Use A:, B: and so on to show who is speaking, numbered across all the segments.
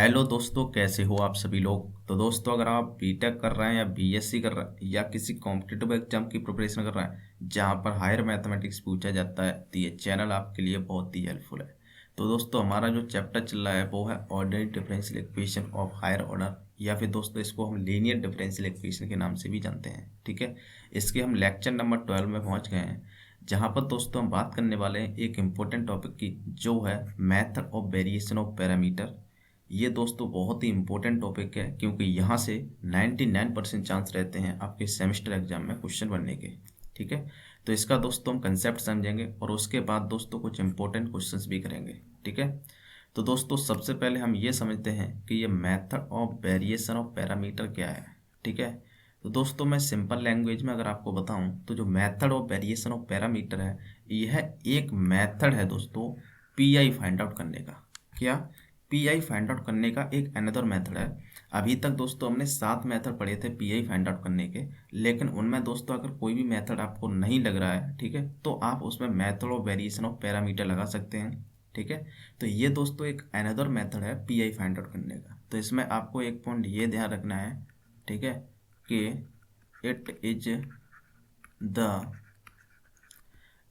A: Hello दोस्तों, कैसे हो आप सभी लोग। तो दोस्तों, अगर आप बीटेक कर रहे हैं या बीएससी कर रहे हैं या किसी कॉम्पिटिटिव एग्जाम की प्रिपरेशन कर रहे हैं जहां पर हायर मैथमेटिक्स पूछा जाता है, तो ये चैनल आपके लिए बहुत ही हेल्पफुल है। तो दोस्तों, हमारा जो चैप्टर चल रहा है वो है ordinary differential equation of higher order, या फिर दोस्तों इसको हम लीनियर डिफरेंशियल इक्वेशन के नाम से भी जानते हैं। ठीक है, इसके हम लेक्चर नंबर 12 में पहुंच गए हैं, जहां पर दोस्तों हम बात करने वाले हैं एक इम्पोर्टेंट टॉपिक की, जो है method of variation of parameter. ये दोस्तों बहुत ही इंपॉर्टेंट टॉपिक है, क्योंकि यहाँ से 99% चांस रहते हैं आपके सेमेस्टर एग्जाम में क्वेश्चन बनने के। ठीक है, तो इसका दोस्तों हम कंसेप्ट समझेंगे और उसके बाद दोस्तों कुछ इंपॉर्टेंट क्वेश्चंस भी करेंगे। ठीक है, तो दोस्तों सबसे पहले हम ये समझते हैं कि ये method of variation of parameter क्या है। ठीक है, तो दोस्तों मैं सिंपल लैंग्वेज में अगर आपको बताऊं तो जो method of variation of parameter है, यह एक मेथड है दोस्तों पीआई फाइंड आउट करने का। क्या? पीआई फाइंड आउट करने का एक अनदर मेथड है। अभी तक दोस्तों हमने 7 मेथड पढ़े थे पीआई फाइंड आउट करने के, लेकिन उनमें दोस्तों अगर कोई भी मेथड आपको नहीं लग रहा है, ठीक है, तो आप उसमें method of variation of parameter लगा सकते हैं। ठीक है, तो ये दोस्तों एक अनदर मेथड है पीआई फाइंड आउट करने का। तो इसमें आपको एक पॉइंट ये ध्यान रखना है, ठीक है, कि it is the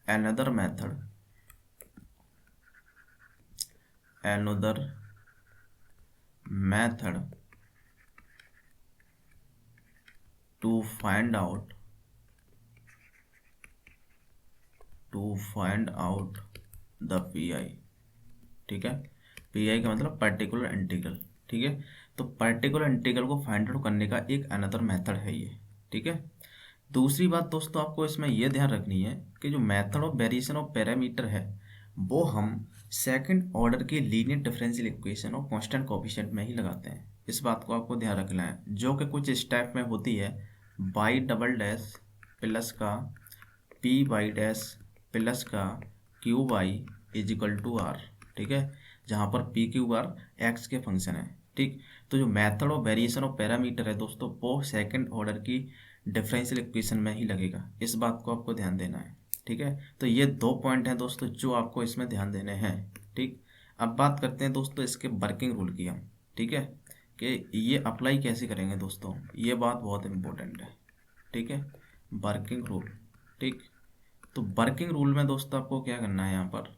A: another method to find out the PI। ठीक है, PI का मतलब पर्टिकुलर इंटीग्रल। ठीक है, तो पर्टिकुलर इंटीग्रल को फाइंड आउट करने का एक अनदर मेथड है ये। ठीक है, दूसरी बात दोस्तों आपको इसमें यह ध्यान रखनी है कि जो method of variation of parameter है वो हम सेकंड ऑर्डर की लीनियर डिफरेंशियल इक्वेशन और कांस्टेंट कोएफिशिएंट में ही लगाते हैं। इस बात को आपको ध्यान रखना है, जो कि कुछ इस टाइप में होती है, बाई डबल डैश प्लस का पी बाई डैश प्लस का Q Y is equal to R. ठीक है, जहाँ पर पी क्यू आर एक्स के फंक्शन है। ठीक, तो जो method of variation of parameter है दोस्तों वो सेकंड ऑर्डर की डिफरेंशियल इक्वेशन में ही लगेगा। इस बात को आपको ध्यान देना है। ठीक है, तो ये 2 पॉइंट हैं दोस्तों जो आपको इसमें ध्यान देने हैं। ठीक, अब बात करते हैं दोस्तों इसके वर्किंग रूल की हम। ठीक है, कि ये अप्लाई कैसे करेंगे दोस्तों, ये बात बहुत इंपॉर्टेंट है। ठीक है, वर्किंग रूल। ठीक, तो वर्किंग रूल में दोस्तों आपको क्या करना है यहाँ पर,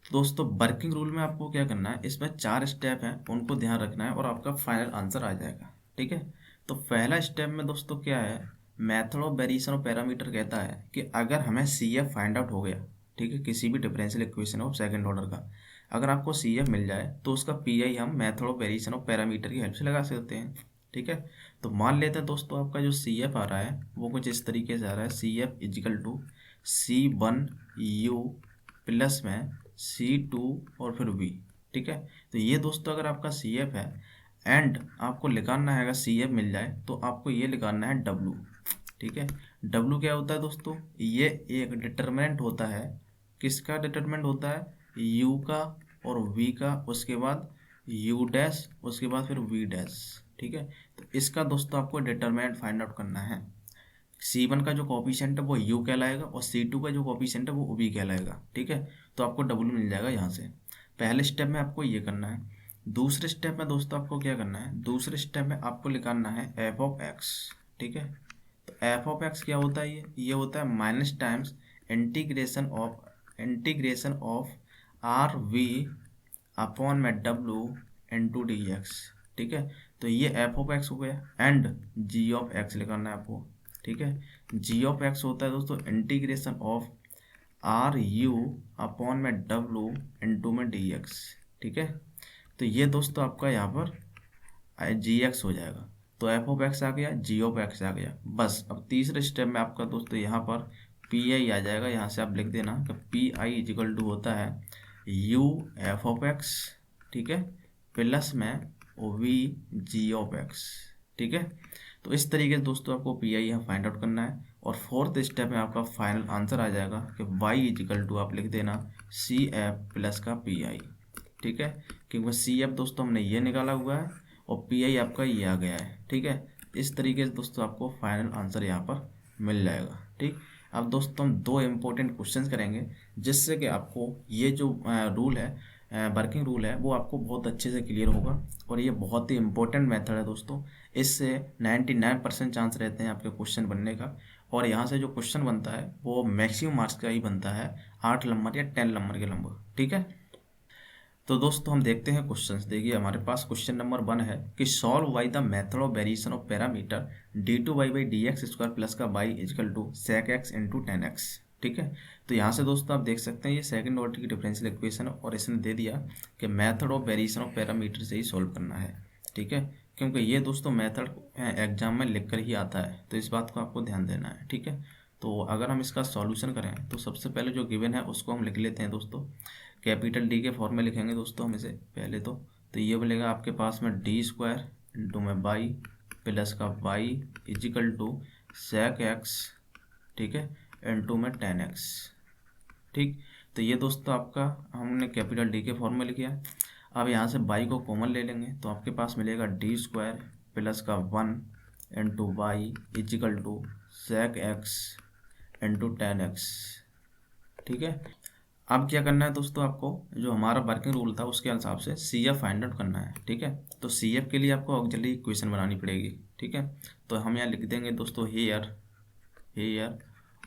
A: दोस्तों वर्किंग रूल में आपको क्या करना है, इसमें 4 स्टेप हैं, उनको ध्यान रखना है और आपका फाइनल आंसर आ जाएगा। ठीक है, तो पहला स्टेप में दोस्तों क्या है, method of variation of parameter कहता है कि अगर हमें सी एफ फाइंड आउट हो गया, ठीक है, किसी भी differential equation of second order का अगर आपको सी एफ मिल जाए तो उसका पी आई हम method of variation of parameter की हेल्प से लगा सकते हैं। ठीक है, तो मान लेते हैं दोस्तों आपका जो सी एफ आ रहा है वो कुछ इस तरीके से आ रहा है, C F equal to C1U plus में C2 और फिर V। ठीक है, तो ये दोस्तों अगर आपका सी एफ है एंड आपको निकालना है, अगर सी एफ मिल जाए तो आपको ये निकालना है W। ठीक है, W क्या होता है दोस्तों, ये एक डिटरमिनेंट होता है, किसका डिटरमिनेंट होता है, U का और V का, उसके बाद U डैश, उसके बाद फिर V डैश। ठीक है, तो इसका दोस्तों आपको डिटरमिनेंट फाइंड आउट करना है। C1 का जो कोफिशिएंट है वो U कहलाएगा और C2 का जो कोफिशिएंट है वो V कहलाएगा। ठीक है, तो आपको W मिल जाएगा यहाँ से। पहले स्टेप में आपको ये करना है। दूसरे स्टेप में दोस्तों आपको क्या करना है, दूसरे स्टेप में आपको निकालना है एफ ऑफ एक्स। ठीक है, तो एफ ऑफ एक्स क्या होता है, ये होता है minus times integration of R V upon में W इंटू डी एक्स। ठीक है, तो ये एफ ऑफ एक्स हो गया एंड जी ऑफ एक्स निकालना है आपको। ठीक है, जी ऑफ एक्स होता है दोस्तों integration of R U upon में W इंटू में डी एक्स। ठीक है, तो ये दोस्तों आपका यहाँ पर जी एक्स हो जाएगा, तो एफ ऑफ एक्स आ गया, जी ऑफ एक्स आ गया। बस अब तीसरे स्टेप में आपका दोस्तों यहाँ पर पी आई आ जाएगा। यहाँ से आप लिख देना कि पी आई इजिकल टू होता है यू एफ ऑफ एक्स, ठीक है, प्लस में वी जी ऑफ एक्स। ठीक है, तो इस तरीके से दोस्तों आपको पी आई यहाँ फाइंड आउट करना है और फोर्थ स्टेप में आपका फाइनल आंसर आ जाएगा कि y इजिकल टू आप लिख देना सी एफ प्लस का पी आई। ठीक है, क्योंकि सी एफ दोस्तों हमने ये निकाला हुआ है और पी आई आपका ये आ गया है। ठीक है, इस तरीके से दोस्तों आपको फाइनल आंसर यहाँ पर मिल जाएगा। ठीक, अब दोस्तों हम 2 इम्पोर्टेंट क्वेश्चंस करेंगे जिससे कि आपको ये जो रूल है वर्किंग रूल है वो आपको बहुत अच्छे से क्लियर होगा। और ये बहुत ही इंपॉर्टेंट मेथड है दोस्तों, इससे 99% चांस रहते हैं आपके क्वेश्चन बनने का। और यहाँ से जो क्वेश्चन बनता है वो मैक्सिमम मार्क्स का ही बनता है, 8 नंबर या 10 नंबर के लगभग, ठीक है। तो दोस्तों हम देखते हैं क्वेश्चंस। देखिए हमारे पास क्वेश्चन नंबर 1 है कि solve by the method of variation of parameter d2y D x square plus का y equal to sec x into tan X, ठीक है। तो यहाँ से दोस्तों आप देख सकते हैं ये सेकंड ऑर्डर की डिफरेंशियल इक्वेशन है और इसने दे दिया कि method of variation of parameter से ही सॉल्व करना है, ठीक है। क्योंकि ये दोस्तों मेथड एग्जाम में लिख कर ही आता है, तो इस बात को आपको ध्यान देना है, ठीक है। तो अगर हम इसका सॉल्यूशन करें तो सबसे पहले जो गिवन है उसको हम लिख लेते हैं दोस्तों। कैपिटल डी के फॉर्म में लिखेंगे दोस्तों हम इसे पहले तो ये बोलेगा आपके पास में डी स्क्वायर इंटू में बाई प्लस का Y equal to sec X, ठीक है, इंटू में टेन एक्स, ठीक। तो ये दोस्तों आपका हमने कैपिटल डी के फॉर्म में लिखा। अब यहाँ से बाई को कॉमन ले लेंगे तो आपके पास मिलेगा डी स्क्वायर प्लस का 1 into Y equal to sec X into tan X, ठीक है। अब क्या करना है दोस्तों, आपको जो हमारा वर्किंग रूल था उसके हिसाब से सी एफ फाइंड आउट करना है, ठीक है। तो सी एफ के लिए आपको ऑक्सिलरी इक्वेशन बनानी पड़ेगी, ठीक है। तो हम यहाँ लिख देंगे दोस्तों हेयर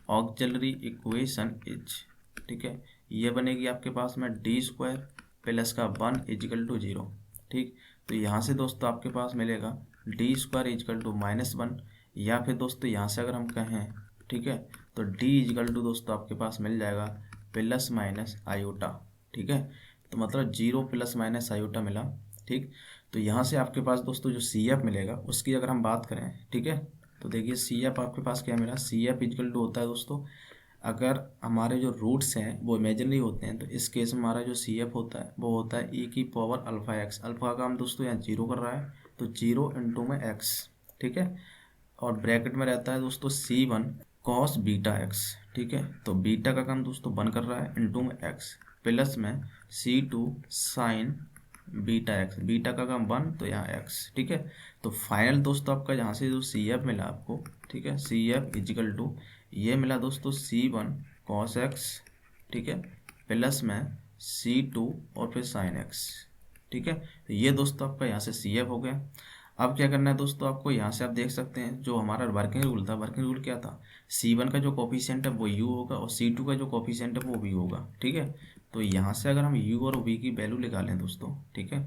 A: ऑक्सिलरी इक्वेशन इज, ठीक है। ये बनेगी आपके पास में डी स्क्वायर प्लस का 1 इजिकल टू 0, ठीक। तो यहाँ से दोस्तों आपके पास मिलेगा डी स्क्वायर इजिकल टू -1, या फिर दोस्तों यहाँ से अगर हम कहें, ठीक है, तो डी इजिकल टू दोस्तों आपके पास मिल जाएगा प्लस माइनस आयोटा, ठीक है। तो मतलब 0 प्लस माइनस आयोटा मिला, ठीक। तो यहाँ से आपके पास दोस्तों जो सी एफ मिलेगा उसकी अगर हम बात करें, ठीक है, तो देखिए सी एफ आपके पास क्या मिला, सी एफ इक्वल टू होता है दोस्तों, अगर हमारे जो रूट्स हैं वो इमेजिनरी होते हैं तो इस केस में हमारा जो सी एफ होता है वो होता है e की पावर अल्फ़ा एक्स। अल्फ़ा का हम दोस्तों यहाँ 0 कर रहा है तो 0 इंटू में एक्स, ठीक है। और ब्रैकेट में रहता है दोस्तों C1 कॉस बीटा एक्स, ठीक है। तो बीटा का काम दोस्तों 1 कर रहा है इंटू में एक्स प्लस में C2 sign beta x, beta का काम 1 तो यहाँ एक्स, ठीक है। तो फाइनल दोस्तों आपका यहाँ से जो सी एफ मिला आपको, ठीक है, सी एफ इजिकल टू ये मिला दोस्तों C1 कॉस एक्स, ठीक है, प्लस में C2 और फिर साइन एक्स, ठीक है। तो ये दोस्तों आपका यहाँ से सी एफ हो गया। अब क्या करना है दोस्तों आपको, यहाँ से आप देख सकते हैं जो हमारा वर्किंग रूल था, वर्किंग रूल क्या था, C1 का जो कोफिशिएंट है वो U होगा और C2 का जो कोफिशिएंट है वो V होगा, ठीक है। तो यहाँ से अगर हम U और V की वैल्यू निकालें दोस्तों, ठीक है,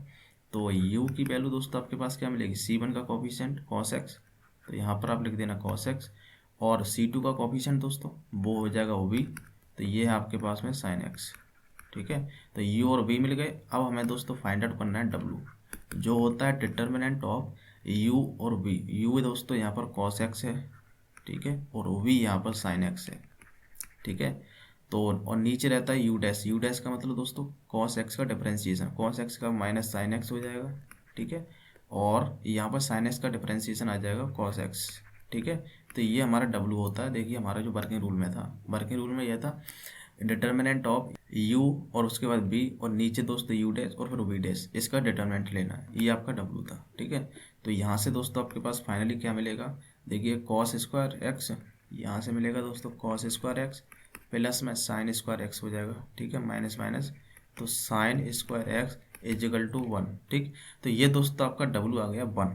A: तो U की वैल्यू दोस्तों आपके पास क्या मिलेगी, C1 का कोफिशिएंट cos x, तो यहाँ पर आप लिख देना cos x, और C2 का कोफिशिएंट दोस्तों वो हो जाएगा V, तो ये है आपके पास में sin x, ठीक है। तो U और V मिल गए। अब हमें दोस्तों फाइंड आउट करना है W, जो होता है डिटर्मिनेंट ऑफ U और V। U दोस्तों यहाँ पर cos x है, ठीक है, और V यहाँ पर sin x है, ठीक है। तो और नीचे रहता है U डैश का मतलब दोस्तों cos x का डिफरेंशिएशन, cos x का माइनस sin x हो जाएगा, ठीक है, और यहाँ पर sin x का डिफरेंशिएशन आ जाएगा cos x, ठीक है। तो ये हमारा W होता है। देखिए हमारा जो वर्किंग रूल में था, वर्किंग रूल में यह था डिटर्मिनेंट ऑफ U और उसके बाद B और नीचे दोस्तों U डैश और फिर V डैश, इसका डिटर्मिनेंट लेना है, ये आपका W था, ठीक है। तो यहाँ से दोस्तों आपके पास फाइनली क्या मिलेगा, देखिए कॉस स्क्वायर एक्स, यहाँ से मिलेगा दोस्तों कॉस स्क्वायर एक्स प्लस में साइन स्क्वायर एक्स हो जाएगा, ठीक है, माइनस माइनस, तो sine square X equal to 1, ठीक। तो ये दोस्तों आपका W आ गया 1,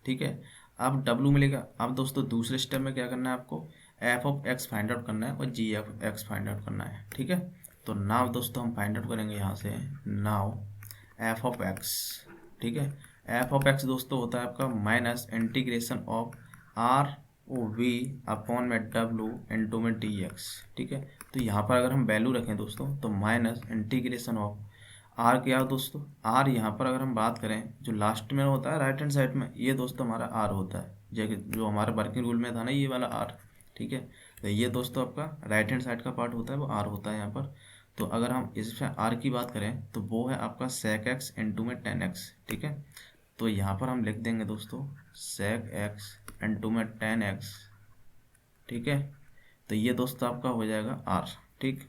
A: ठीक है। अब W मिलेगा। अब दोस्तों दूसरे स्टेप में क्या करना है आपको, F of x find out करना है और जी एफ एक्स फाइंड आउट करना है, ठीक है। तो नाउ दोस्तों हम फाइंड आउट करेंगे यहाँ से, नाउ एफ ऑफ एक्स, ठीक है। एफ ऑफ एक्स दोस्तों होता है आपका minus integration of R O V upon में W इंटू में डी एक्स, ठीक है। तो यहाँ पर अगर हम वैल्यू रखें दोस्तों तो माइनस इंटीग्रेशन ऑफ आर क्या है दोस्तों, आर यहाँ पर अगर हम बात करें जो लास्ट में होता है राइट हैंड साइड में, ये दोस्तों हमारा आर होता है, जो हमारे वर्किंग रूल में था ना ये वाला आर, ठीक है। तो ये दोस्तों आपका राइट हैंड साइड का पार्ट होता है वो आर होता है यहाँ पर। तो अगर हम इसमें आर की बात करें तो वो है आपका सेक एक्स इंटू में टेन एक्स, ठीक है। तो यहाँ पर हम लिख देंगे दोस्तों सेक एक्स इंटू में टेन एक्स, ठीक है। तो ये दोस्तों आपका हो जाएगा आर, ठीक,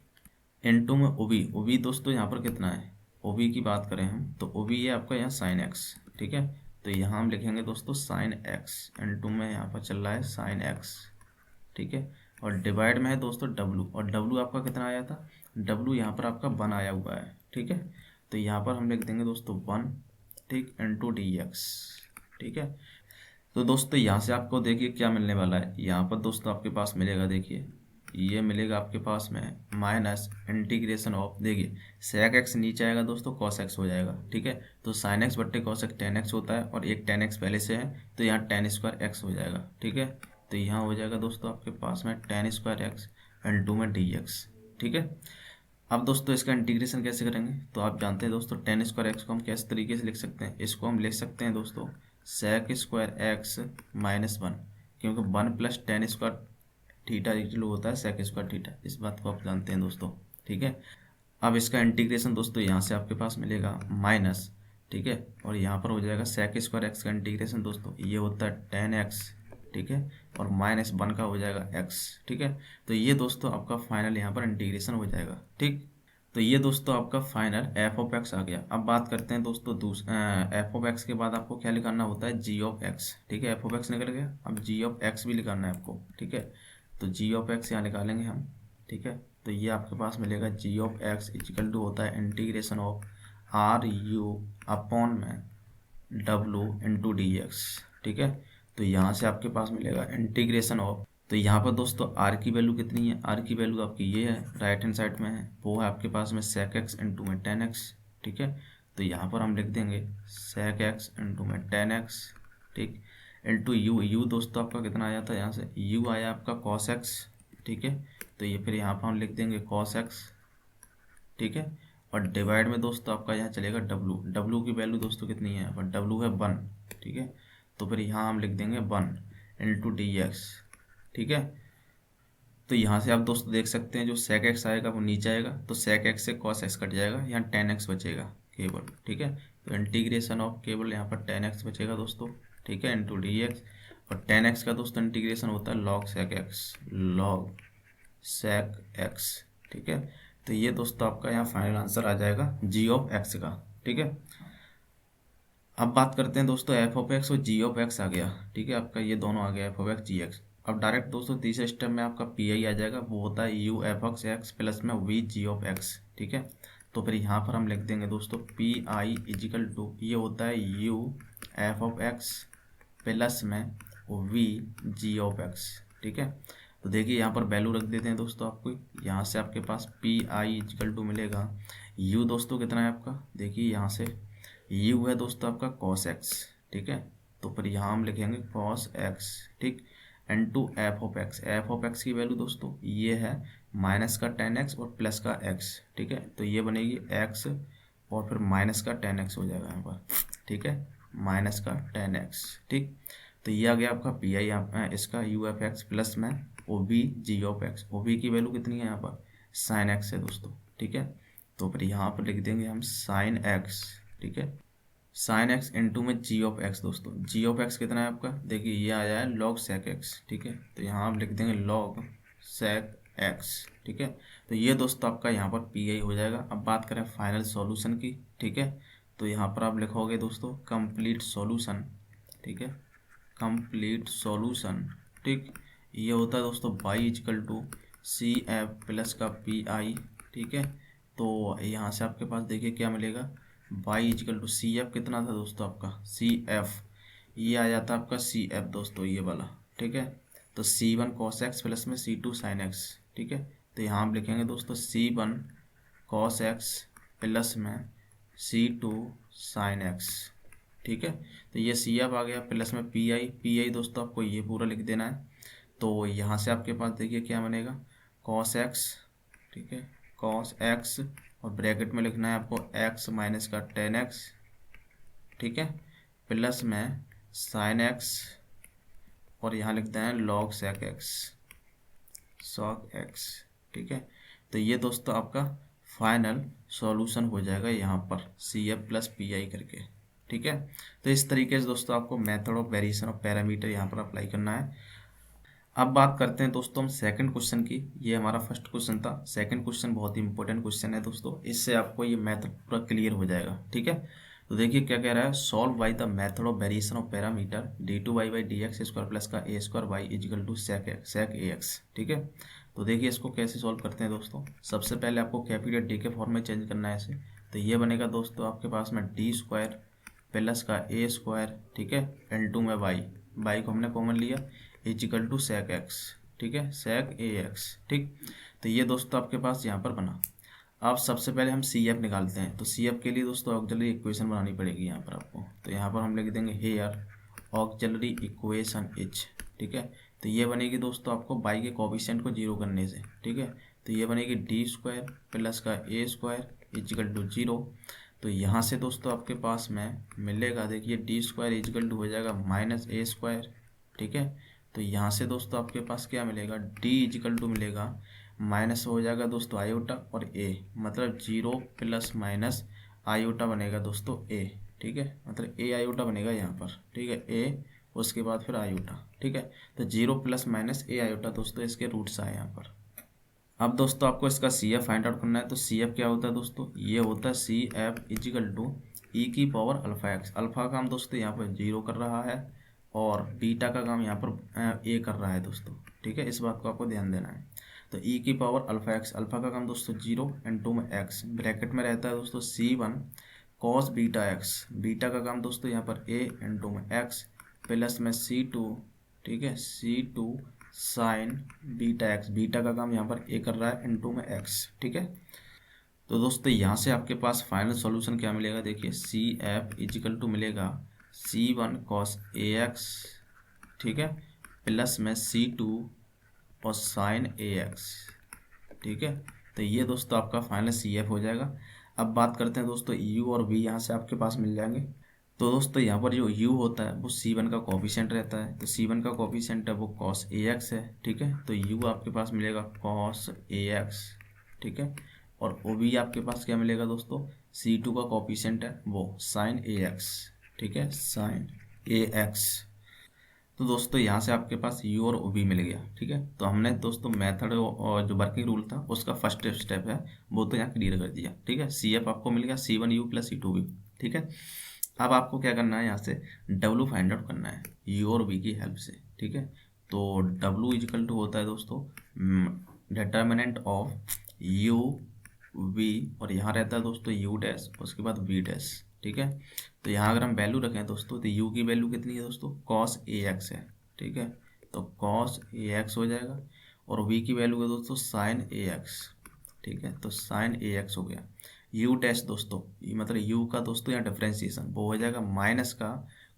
A: इंटू में ओबी, ओबी दोस्तों यहाँ पर कितना है, ओबी की बात करें हम तो ओबी है आपका यहाँ साइन एक्स, ठीक है। तो यहाँ हम लिखेंगे दोस्तों साइन एक्स इंटू में यहाँ पर चल रहा है साइन एक्स, ठीक है, और डिवाइड में है दोस्तों W, और W आपका कितना आया था, W यहाँ पर आपका 1 आया हुआ है, ठीक है। तो यहाँ पर हम लिख देंगे दोस्तों 1, ठीक, इंटू डी एक्स, ठीक है। तो दोस्तों यहाँ से आपको देखिए क्या मिलने वाला है, यहाँ पर दोस्तों आपके पास मिलेगा, देखिए ये मिलेगा आपके पास में माइनस इंटीग्रेशन ऑफ, देखिए सेक एक्स नीचे आएगा दोस्तों, कॉस एक्स हो जाएगा, ठीक है। तो साइन एक्स बट्टे कॉस एक्स टेन एक्स होता है, और एक टेन एक्स पहले से है, तो यहाँ टेन स्क्वायर एक्स हो जाएगा, ठीक है। तो यहाँ हो जाएगा दोस्तों आपके पास में टेन स्क्वायर एक्स इंटू में डी एक्स, ठीक है। अब दोस्तों इसका इंटीग्रेशन कैसे करेंगे, तो आप जानते हैं दोस्तों टेन स्क्वायर एक्स को हम किस तरीके से लिख सकते हैं, इसको हम लिख सकते हैं दोस्तों sec square x minus one, क्योंकि one plus tan square theta equal होता है सेक स्क्वायर थीटा, इस बात को आप जानते हैं दोस्तों, ठीक है। अब इसका इंटीग्रेशन दोस्तों यहाँ से आपके पास मिलेगा माइनस, ठीक है, और यहाँ पर हो जाएगा सेक स्क्वायर एक्स का इंटीग्रेशन दोस्तों ये होता है टेन एक्स, ठीक है, और माइनस वन का हो जाएगा एक्स, ठीक है। तो ये दोस्तों आपका फाइनल यहाँ पर इंटीग्रेशन हो जाएगा, ठीक। तो ये दोस्तों आपका फाइनल एफ ऑफ एक्स आ गया। अब बात करते हैं दोस्तों एफ ऑफ एक्स के बाद आपको क्या निकालना होता है, जी ऑफ एक्स, ठीक है। एफ ऑफ एक्स निकल गया, अब जी ऑफ एक्स भी निकालना है आपको, ठीक है। तो जी ऑफ एक्स यहाँ निकालेंगे हम, ठीक है। तो ये आपके पास मिलेगा G of X equal to होता है integration of R U upon में डब्लू इंटू डी एक्स, ठीक है। तो यहाँ से आपके पास मिलेगा इंटीग्रेशन ऑफ, तो यहाँ पर दोस्तों आर की वैल्यू कितनी है, आर की वैल्यू आपकी ये है राइट हैंड साइड में है, वो है आपके पास में सेक एक्स इंटू में टेन एक्स, ठीक है। तो यहाँ पर हम लिख देंगे सेक एक्स इंटू में टेन एक्स, ठीक, इंटू यू, यू दोस्तों आपका कितना आया था, यहाँ से यू आया आपका कॉस एक्स, ठीक है। तो ये फिर यहाँ पर हम लिख देंगे कॉस एक्स, ठीक है, और डिवाइड में दोस्तों आपका यहाँ चलेगा डब्लू, डब्लू की वैल्यू दोस्तों कितनी है, पर डब्लू है वन, ठीक है। तो फिर यहाँ हम लिख देंगे वन इंटू डी एक्स, ठीक है। तो यहाँ से आप दोस्तों देख सकते हैं जो सेक एक्स आएगा वो नीचे आएगा, तो सेक एक्स से कॉस एक्स कट जाएगा, यहाँ टेन एक्स बचेगा केवल, ठीक है। तो इंटीग्रेशन ऑफ केवल यहाँ पर टेन एक्स बचेगा दोस्तों, ठीक है, इंटू डी एक्स, और टेन एक्स का दोस्तों इंटीग्रेशन होता है log sec X, log sec X, ठीक है। तो ये दोस्तों आपका यहाँ फाइनल आंसर आ जाएगा जी ऑफ एक्स का, ठीक है। अब बात करते हैं दोस्तों एफ ऑफ एक्स और जी ऑफ एक्स आ गया, ठीक है, आपका ये दोनों आ गया F of X G X. अब डायरेक्ट दोस्तों तीसरे स्टेप में आपका पी आई आ जाएगा, वो होता है you F of X plus में वी जी ऑफ एक्स, ठीक है। तो फिर यहाँ पर हम लिख देंगे दोस्तों पी आई इजिकल टू, ये होता है you F of X plus में वी जी ऑफ एक्स, ठीक है। तो देखिए यहाँ पर वैल्यू रख देते हैं दोस्तों आपको, यहाँ से आपके पास पी आई इजिकल टू मिलेगा यू दोस्तों कितना है आपका, देखिए यहाँ से यू है दोस्तों आपका कॉस एक्स, ठीक है। तो फिर यहाँ हम लिखेंगे कॉस एक्स, ठीक, into F of x, F of x की वैल्यू दोस्तों ये है माइनस का टेन एक्स और प्लस का एक्स, ठीक है। तो ये बनेगी एक्स और फिर माइनस का टेन एक्स हो जाएगा यहाँ पर, ठीक है, माइनस का टेन एक्स, ठीक। तो ये आ गया आपका पी आई इसका यू एफ एक्स प्लस में O B G of X, O B की वैल्यू कितनी है यहाँ पर साइन एक्स है दोस्तों, ठीक है। तो फिर यहाँ पर लिख देंगे हम साइन एक्स, ठीक है, साइन एक्स इंटू में जी ऑफ एक्स दोस्तों, जी ऑफ एक्स कितना है आपका, देखिए ये आया है लॉग सेक एक्स, ठीक है। तो यहाँ आप लिख देंगे लॉग सेक एक्स, ठीक है। तो ये दोस्तों आपका यहाँ पर पी आई हो जाएगा। अब बात करें फाइनल सॉल्यूशन की, ठीक है, तो यहाँ पर आप लिखोगे दोस्तों कंप्लीट सॉल्यूशन, ठीक है, कंप्लीट सॉल्यूशन, ठीक। ये होता है दोस्तों Y equal to C F plus का पी आई, ठीक है। तो यहाँ से आपके पास देखिए क्या मिलेगा, Y equal to C F कितना था दोस्तों आपका सी एफ, ये आ जाता है आपका सी एफ दोस्तों ये वाला, ठीक है। तो सी वन कॉस एक्स प्लस में सी टू साइन एक्स, ठीक है। तो यहाँ हम लिखेंगे दोस्तों c one cos x plus में सी टू साइन एक्स, ठीक है। तो ये सी एफ आ गया प्लस में पी आई दोस्तों आपको ये पूरा लिख देना है। तो यहाँ से आपके पास देखिए क्या बनेगा कॉस एक्स, ठीक है, कॉस एक्स और ब्रैकेट में लिखना है आपको एक्स माइनस का टेन एक्स, ठीक है, प्लस में साइन एक्स और यहाँ लिखते हैं log sec X, sec X, ठीक है। तो ये दोस्तों आपका फाइनल सॉल्यूशन हो जाएगा यहाँ पर C F plus P I करके, ठीक है। तो इस तरीके से दोस्तों आपको method of variation of parameter यहाँ पर अप्लाई करना है। अब बात करते हैं दोस्तों हम सेकंड क्वेश्चन की, ये हमारा फर्स्ट क्वेश्चन था, सेकंड क्वेश्चन बहुत ही इंपॉर्टेंट क्वेश्चन है दोस्तों, इससे आपको ये मेथड पूरा क्लियर हो जाएगा, ठीक है। तो देखिए क्या कह रहा है, solve by the method of variation of parameter d two y by d x square plus का a square y equal to sec a x, ठीक है। तो देखिए इसको कैसे सॉल्व करते हैं दोस्तों, सबसे पहले आपको कैपिटल डी के फॉर्म में चेंज करना है इसे, तो ये बनेगा दोस्तों आपके पास में डी स्क्वायर प्लस का ए स्क्वायर, ठीक है, N2 में वाई को हमने कॉमन लिया, इजिकल टू सेक एक्स, ठीक है, सेक ए एक्स, ठीक। तो ये दोस्तों आपके पास यहाँ पर बना। अब सबसे पहले हम सी एफ निकालते हैं। तो सी एफ के लिए दोस्तों ऑक्सिलरी इक्वेशन बनानी पड़ेगी यहाँ पर आपको। तो यहाँ पर हम लिख देंगे हेयर ऑक्सिलरी इक्वेशन इज, ठीक है। तो ये बनेगी दोस्तों आपको बाई के कोफिशिएंट को जीरो करने से, ठीक है। तो ये बनेगी डी स्क्वायर प्लस का a square is equal to zero. तो यहाँ से दोस्तों आपके पास में मिलेगा, देखिए डी स्क्वायर इजिकल टू हो जाएगा माइनस ए स्क्वायर, ठीक है। तो यहाँ से दोस्तों आपके पास क्या मिलेगा, डी इजिकल टू मिलेगा माइनस हो जाएगा दोस्तों आयोटा और ए, मतलब जीरो प्लस माइनस आयोटा बनेगा दोस्तों ए, ठीक है, मतलब ए आयोटा बनेगा यहाँ पर, ठीक है, ए उसके बाद फिर आयोटा, ठीक है। तो जीरो प्लस माइनस ए आयोटा दोस्तों इसके रूट्स आए यहाँ पर। अब दोस्तों आपको इसका सी एफ फाइंड आउट करना है। तो सी एफ क्या होता है दोस्तों, ये होता है सी एफ इजिकल टू ई की पावर अल्फा एक्स। अल्फा का काम दोस्तों यहाँ पर जीरो कर रहा है और बीटा का काम यहाँ पर ए कर रहा है दोस्तों, ठीक है, इस बात को आपको ध्यान देना है। तो ई की पावर अल्फा एक्स, अल्फा का काम दोस्तों जीरो एंड टू में एक्स, ब्रैकेट में रहता है दोस्तों c one cos beta x, beta का काम दोस्तों यहाँ पर ए एंड टू में एक्स प्लस में सी टू, ठीक है, c two sine beta x, beta का काम यहाँ पर ए कर रहा है एन टू में एक्स, ठीक है। तो दोस्तों यहाँ से आपके पास फाइनल सॉल्यूशन क्या मिलेगा, देखिए सी एफ इजिकल टू मिलेगा सी वन कॉस ए एक्स, ठीक है, प्लस में सी टू और साइन ए एक्स, ठीक है। तो ये दोस्तों आपका फाइनल सी एफ हो जाएगा। अब बात करते हैं दोस्तों यू और वी, यहाँ से आपके पास मिल जाएंगे। तो दोस्तों यहाँ पर जो u होता है वो c1 का कोफिशिएंट रहता है। तो c1 का कोफिशिएंट है वो cos ax है, ठीक है। तो u आपके पास मिलेगा cos ax, ठीक है। और OB आपके पास क्या मिलेगा दोस्तों, c2 का कोफिशिएंट है वो sin ax, ठीक है, sin ax। तो दोस्तों यहाँ से आपके पास u और OB मिल गया, ठीक है। तो हमने दोस्तों मेथड और जो वर्किंग रूल था उसका फर्स्ट स्टेप है वो तो यहाँ क्लियर कर दिया, ठीक है। सी एफ आपको मिल गया c1u प्लस c2v, ठीक है। अब आपको क्या करना है, यहाँ से W फाइंड आउट करना है U और V की हेल्प से, ठीक है। तो W इजिकल टू होता है दोस्तों डिटर्मिनेंट ऑफ U V, और यहाँ रहता है दोस्तों U डैश, उसके बाद V डैश, ठीक है। तो यहाँ अगर हम वैल्यू रखें दोस्तों तो U की वैल्यू कितनी है दोस्तों, cos ax है, ठीक है। तो cos ax हो जाएगा और V की वैल्यू है दोस्तों sin ax, ठीक है। तो sin ax हो गया। u डैश दोस्तों, मतलब u का दोस्तों यहाँ डिफ्रेंशिएशन वो हो जाएगा माइनस का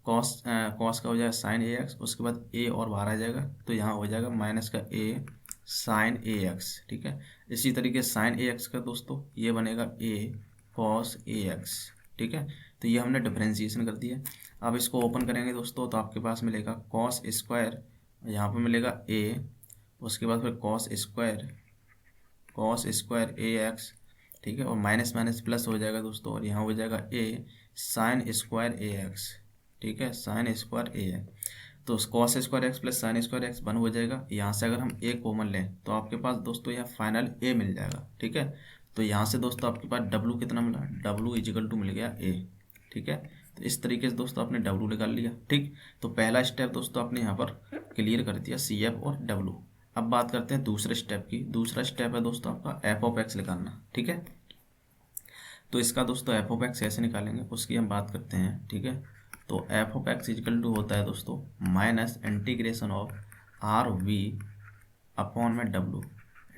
A: cos का हो जाएगा sin ax, उसके बाद a और बाहर आ जाएगा तो यहाँ हो जाएगा माइनस का a sin ax, ठीक है। इसी तरीके sin ax का दोस्तों ये बनेगा a cos ax, ठीक है। तो ये हमने डिफ्रेंशिएशन कर दिया। अब इसको ओपन करेंगे दोस्तों तो आपके पास मिलेगा cos स्क्वायर, यहाँ पर मिलेगा a, उसके बाद फिर cos स्क्वायर ax, ठीक है, और माइनस माइनस प्लस हो जाएगा दोस्तों और यहाँ हो जाएगा a sine square A x, ठीक है, साइन स्क्वायर ए एक्स। तो cos square X plus sign square x 1 हो जाएगा। यहाँ से अगर हम a कॉमन लें तो आपके पास दोस्तों यहाँ फाइनल a मिल जाएगा, ठीक है। तो यहाँ से दोस्तों आपके पास w कितना मिला, w इजिकल टू मिल गया a, ठीक है। तो इस तरीके से दोस्तों आपने w निकाल लिया, ठीक। तो पहला स्टेप दोस्तों आपने यहाँ पर क्लियर कर दिया सी एफ और w। अब बात करते हैं दूसरे स्टेप की। दूसरा स्टेप है दोस्तों आपका एफ ऑफ एक्स निकालना, ठीक है। तो इसका दोस्तों एफ ऑफ एक्स कैसे निकालेंगे उसकी हम बात करते हैं, ठीक है। तो F of X equal to होता है दोस्तों minus integration of R V upon में डब्लू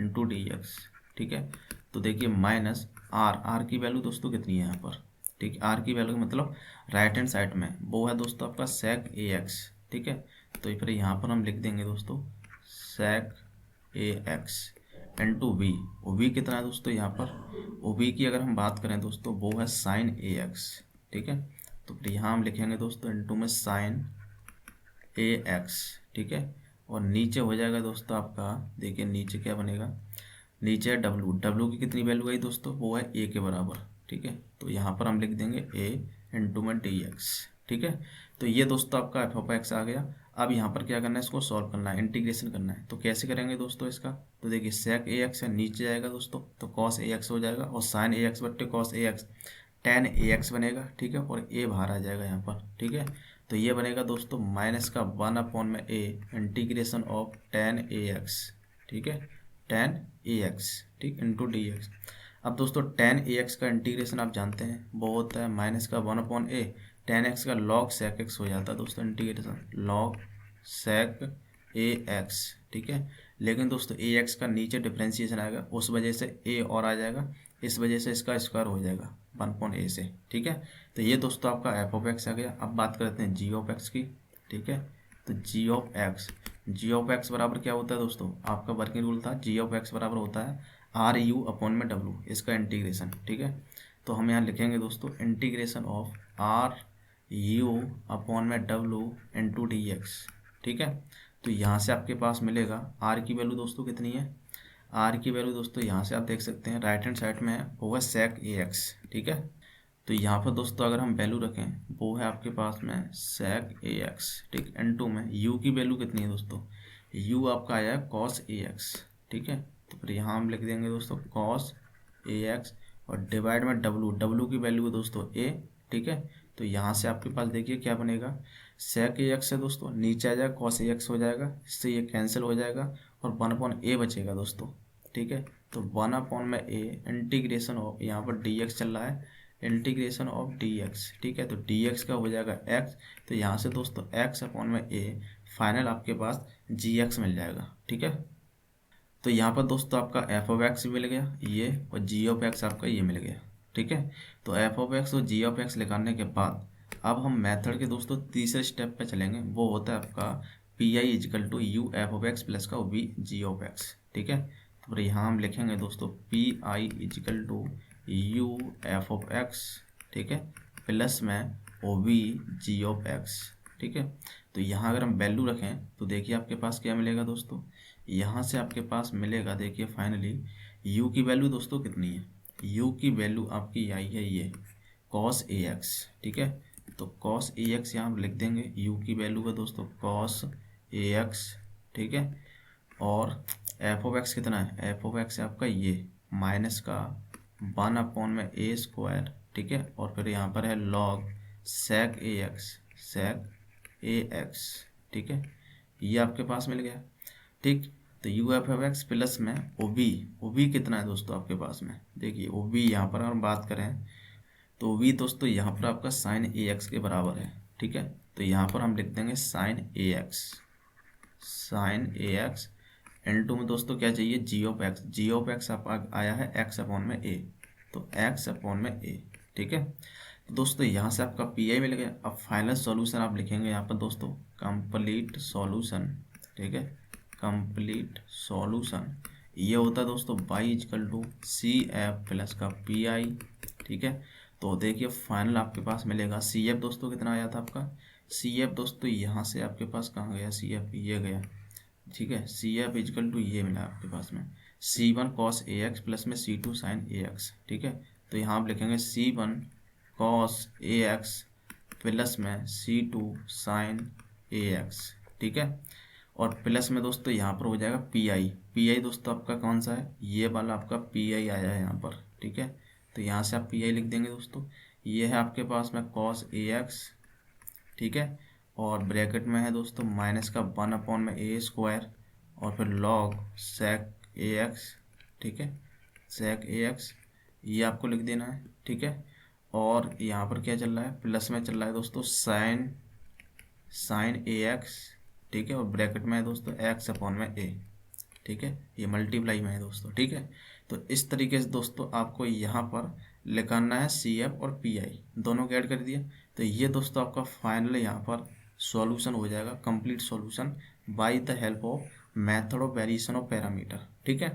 A: इंटू डी एक्स, ठीक है। तो देखिए माइनस आर की वैल्यू दोस्तों कितनी है यहाँ पर, ठीक है। आर की वैल्यू मतलब राइट हैंड साइड में वो है दोस्तों आपका सेक ए एक्स, ठीक है। तो फिर यहाँ पर हम लिख देंगे दोस्तों सेक a x into we. We कितना है दोस्तों यहाँ पर, वी की अगर हम बात करें दोस्तों वो है साइन ए एक्स, ठीक है। तो फिर यहाँ हम लिखेंगे दोस्तों इंटू में साइन ए एक्स, ठीक है। और नीचे हो जाएगा दोस्तों आपका, देखिए नीचे क्या बनेगा, नीचे है डब्लू की कितनी वैल्यू आई दोस्तों, वो है ए के बराबर, ठीक है। तो यहाँ पर हम लिख देंगे ए इंटू में डी एक्स, ठीक है। तो ये दोस्तों आपका एफ ऑफ एक्स आ गया। अब यहाँ पर क्या करना है, इसको सॉल्व करना है, इंटीग्रेशन करना है। तो कैसे करेंगे दोस्तों इसका, तो देखिए सेक ए एक्स है, नीचे जाएगा दोस्तों तो कॉस ए एक्स हो जाएगा और साइन ए एक्स बट्टे cos A x ten a x बनेगा, ठीक है। और ए बाहर आ जाएगा यहाँ पर, ठीक है। तो ये बनेगा दोस्तों माइनस का 1 अपॉन में a integration of tan a x, ठीक है, टेन ए एक्स, ठीक, इंटू डी एक्स। अब दोस्तों टेन ए एक्स का इंटीग्रेशन आप जानते हैं वो होता है माइनस का 1/a, टेन एक्स का log sec x हो जाता है दोस्तों integration log sec a x, ठीक है। लेकिन दोस्तों ए एक्स का नीचे डिफ्रेंसिएशन आएगा, उस वजह से ए और आ जाएगा, इस वजह से इसका स्क्वायर हो जाएगा 1/a से, ठीक है। तो ये दोस्तों आपका एफ ऑफ एक्स आ गया। अब बात करते हैं जी ऑफ एक्स की, ठीक है। तो जी ऑफ एक्स बराबर क्या होता है दोस्तों, आपका वर्किंग रूल था जी ऑफ एक्स बराबर होता है आर यू अपॉन में डब्लू, इसका इंटीग्रेशन, ठीक है। तो हम यहाँ लिखेंगे दोस्तों integration of R U upon में डब्लू इंटू डी एक्स, ठीक है। तो यहाँ से आपके पास मिलेगा आर की वैल्यू दोस्तों कितनी है, आर की वैल्यू दोस्तों यहाँ से आप देख सकते हैं राइट हैंड साइड में है, वो है सेक ए एक्स, ठीक है। तो यहाँ पर दोस्तों अगर हम वैल्यू रखें वो है आपके पास में सेक ए एक्स, ठीक। एन टू में यू की वैल्यू कितनी है दोस्तों, यू आपका आया है कॉस ए एक्स, ठीक है। तो फिर यहाँ हम लिख देंगे दोस्तों कॉस ए एक्स और डिवाइड में डब्लू, डब्लू की वैल्यू है दोस्तों ए, ठीक है। तो यहाँ से आपके पास देखिए क्या बनेगा, सेक ए एक्स है दोस्तों, नीचे आ जाएगा कॉस ए एक्स हो जाएगा, इससे ये कैंसिल हो जाएगा और 1/a बचेगा दोस्तों, ठीक है। तो 1/a इंटीग्रेशन ऑफ, यहाँ पर डी एक्स चल रहा है, इंटीग्रेशन ऑफ डी एक्स, ठीक है। तो डी एक्स का हो जाएगा एक्स, तो यहाँ से दोस्तों एक्स अपॉन में ए, फाइनल आपके पास जी एक्स मिल जाएगा, ठीक है। तो यहाँ पर दोस्तों आपका एफ ऑफ एक्स मिल गया ये, और जी ऑफ एक्स आपका ये मिल गया, ठीक है। तो एफ ऑफ एक्स और जी ऑफ एक्स निकालने के बाद अब हम मेथड के दोस्तों तीसरे स्टेप पे चलेंगे, वो होता है आपका P I equal to U F of X plus का वी जी ऑफ एक्स, ठीक है। तो फिर यहाँ हम लिखेंगे दोस्तों P I equal to U F of X, ठीक है, प्लस में O V G of X, ठीक है। तो यहाँ अगर हम वैल्यू रखें तो देखिए आपके पास क्या मिलेगा दोस्तों, यहाँ से आपके पास मिलेगा देखिए फाइनली u की वैल्यू दोस्तों कितनी है, u की वैल्यू आपकी आई है ये cos ax, ठीक है। तो cos ax यहाँ लिख देंगे, u की वैल्यू है दोस्तों cos ax, ठीक है। और f ऑफ x कितना है, f ऑफ x है आपका ये माइनस का 1/a स्क्वायर, ठीक है। और फिर यहाँ पर है log sec ax, ठीक है। ये आपके पास मिल गया, ठीक। तो U F F X plus में ओ बी कितना है दोस्तों आपके पास में, देखिए ओ बी यहाँ पर हम बात करें तो ओ बी दोस्तों यहाँ पर आपका साइन ए एक्स के बराबर है, ठीक है। तो यहाँ पर हम लिख देंगे sine A X N two में दोस्तों क्या चाहिए जी ऑफ एक्स आप आया है एक्स अपॉन में ए, तो एक्स अपॉन में ए, ठीक है। तो दोस्तों यहाँ से आपका पी आई मिल गया। अब फाइनल सॉल्यूशन आप लिखेंगे यहाँ पर दोस्तों कंप्लीट सॉल्यूशन, ठीक है, कंप्लीट सॉल्यूशन ये होता है दोस्तों Y equal to C F plus का पी आई, ठीक है। तो देखिए फाइनल आपके पास मिलेगा सी एफ दोस्तों कितना आया था आपका, सी एफ दोस्तों यहाँ से आपके पास कहाँ गया सी एफ, ये गया, ठीक है। सी एफ इजकल टू ये मिला आपके पास में C1 cos ax प्लस में C2 sin ax, ठीक है। तो यहाँ आप लिखेंगे C1 cos ax प्लस में C2 sin ax, ठीक है। और प्लस में दोस्तों यहाँ पर हो जाएगा पी आई दोस्तों आपका कौन सा है, ये वाला आपका पी आई आया है यहाँ पर, ठीक है। तो यहाँ से आप पी आई लिख देंगे दोस्तों, ये है आपके पास में cos ax, ठीक है। और ब्रैकेट में है दोस्तों माइनस का 1/a स्क्वायर और फिर log sec ax, ठीक है, sec ax ये आपको लिख देना है, ठीक है। और यहाँ पर क्या चल रहा है, प्लस में चल रहा है दोस्तों sin ax, ठीक है। और ब्रैकेट में है दोस्तों x अपॉन में a, ठीक है, ये मल्टीप्लाई में है दोस्तों, ठीक है। तो इस तरीके से दोस्तों आपको यहाँ पर लिखाना है सी एफ और पी आई दोनों को ऐड कर दिया। तो ये दोस्तों आपका फाइनल यहाँ पर सॉल्यूशन हो जाएगा, complete solution by the help of method of variation of parameter, ठीक है।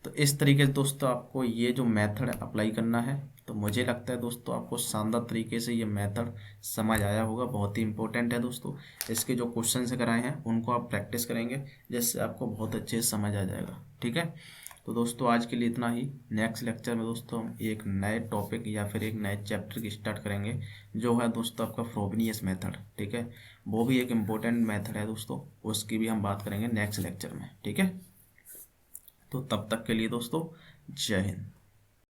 A: तो इस तरीके से दोस्तों आपको ये जो मेथड है अप्लाई करना है। तो मुझे लगता है दोस्तों आपको शानदार तरीके से ये मेथड समझ आया होगा, बहुत ही इंपॉर्टेंट है दोस्तों। इसके जो क्वेश्चन से कराए हैं उनको आप प्रैक्टिस करेंगे जिससे आपको बहुत अच्छे से समझ आ जाएगा, ठीक है। तो दोस्तों आज के लिए इतना ही। नेक्स्ट लेक्चर में दोस्तों हम एक नए टॉपिक या फिर एक नए चैप्टर की स्टार्ट करेंगे जो है दोस्तों आपका फ्रोबेनियस मेथड, ठीक है। वो भी एक इम्पोर्टेंट मेथड है दोस्तों, उसकी भी हम बात करेंगे नेक्स्ट लेक्चर में, ठीक है। तो तब तक के लिए दोस्तों जय हिंद।